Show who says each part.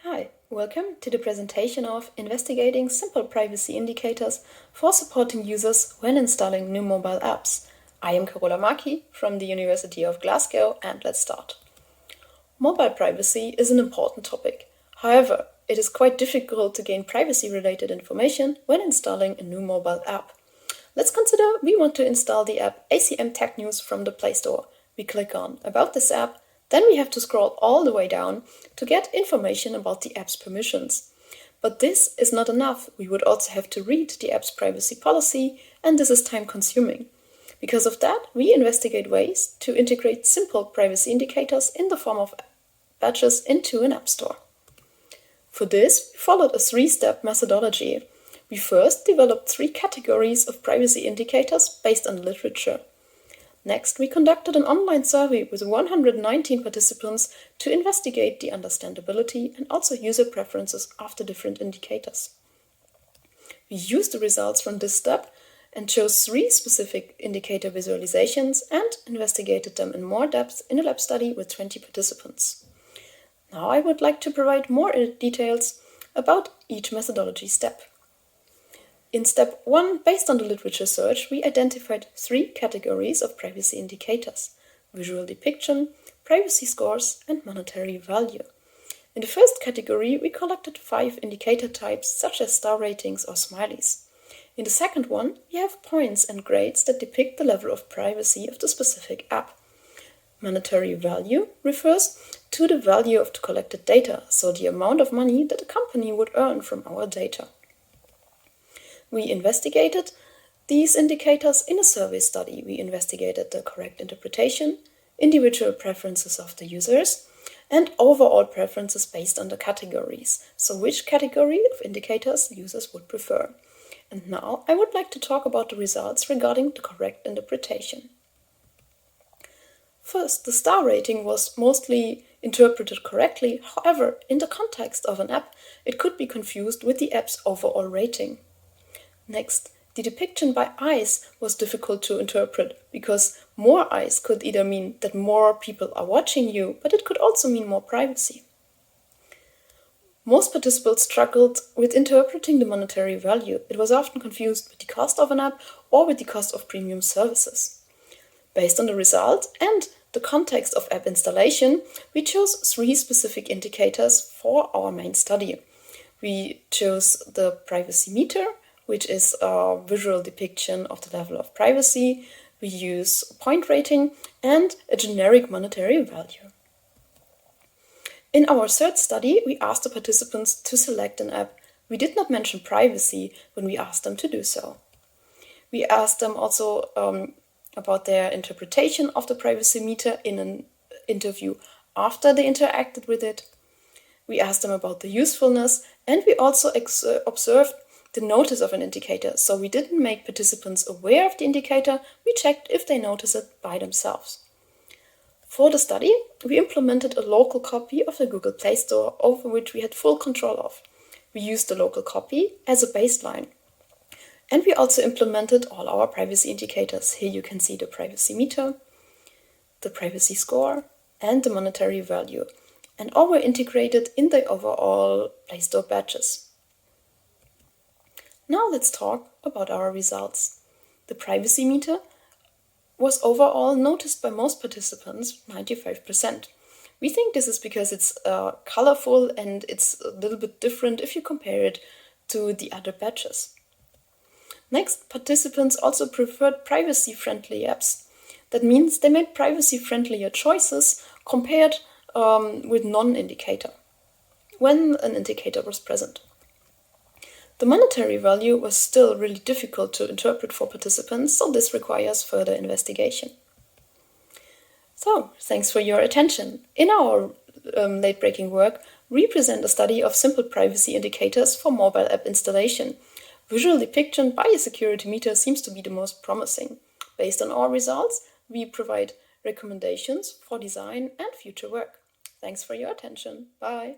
Speaker 1: Hi, welcome to the presentation of Investigating Simple Privacy Indicators for Supporting Users when Installing New Mobile Apps. I am Karola Marky from the University of Glasgow, and let's start. Mobile privacy is an important topic. However, it is quite difficult to gain privacy-related information when installing a new mobile app. Let's consider we want to install the app ACM Tech News from the Play Store. We click on About this app. Then we have to scroll all the way down to get information about the app's permissions. But this is not enough. We would also have to read the app's privacy policy, and this is time-consuming. Because of that, we investigate ways to integrate simple privacy indicators in the form of badges into an app store. For this, we followed a three-step methodology. We first developed 3 categories of privacy indicators based on literature. Next, we conducted an online survey with 119 participants to investigate the understandability and also user preferences of the different indicators. We used the results from this step and chose 3 specific indicator visualizations and investigated them in more depth in a lab study with 20 participants. Now I would like to provide more details about each methodology step. In step 1, based on the literature search, we identified 3 categories of privacy indicators: visual depiction, privacy scores, and monetary value. In the first category, we collected 5 indicator types such as star ratings or smileys. In the second one, we have points and grades that depict the level of privacy of the specific app. Monetary value refers to the value of the collected data, so the amount of money that a company would earn from our data. We investigated these indicators in a survey study. We investigated the correct interpretation, individual preferences of the users, and overall preferences based on the categories, so which category of indicators users would prefer. And now I would like to talk about the results regarding the correct interpretation. First, the star rating was mostly interpreted correctly. However, in the context of an app, it could be confused with the app's overall rating. Next, the depiction by eyes was difficult to interpret because more eyes could either mean that more people are watching you, but it could also mean more privacy. Most participants struggled with interpreting the monetary value. It was often confused with the cost of an app or with the cost of premium services. Based on the result and the context of app installation, we chose 3 specific indicators for our main study. We chose the privacy meter, which is a visual depiction of the level of privacy. We use point rating and a generic monetary value. In our third study, we asked the participants to select an app. We did not mention privacy when we asked them to do so. We asked them also about their interpretation of the privacy meter in an interview after they interacted with it. We asked them about the usefulness, and we also observed the notice of an indicator, so we didn't make participants aware of the indicator, we checked if they notice it by themselves. For the study, we implemented a local copy of the Google Play Store over which we had full control of. We used the local copy as a baseline. And we also implemented all our privacy indicators. Here you can see the privacy meter, the privacy score, and the monetary value. And all were integrated in the overall Play Store badges. Now let's talk about our results. The privacy meter was overall noticed by most participants, 95%. We think this is because it's colorful and it's a little bit different if you compare it to the other badges. Next, participants also preferred privacy-friendly apps. That means they made privacy-friendlier choices compared with non-indicator, when an indicator was present. The monetary value was still really difficult to interpret for participants, so this requires further investigation. So, thanks for your attention. In our late-breaking work, we present a study of simple privacy indicators for mobile app installation. Visual depiction by a security meter seems to be the most promising. Based on our results, we provide recommendations for design and future work. Thanks for your attention. Bye.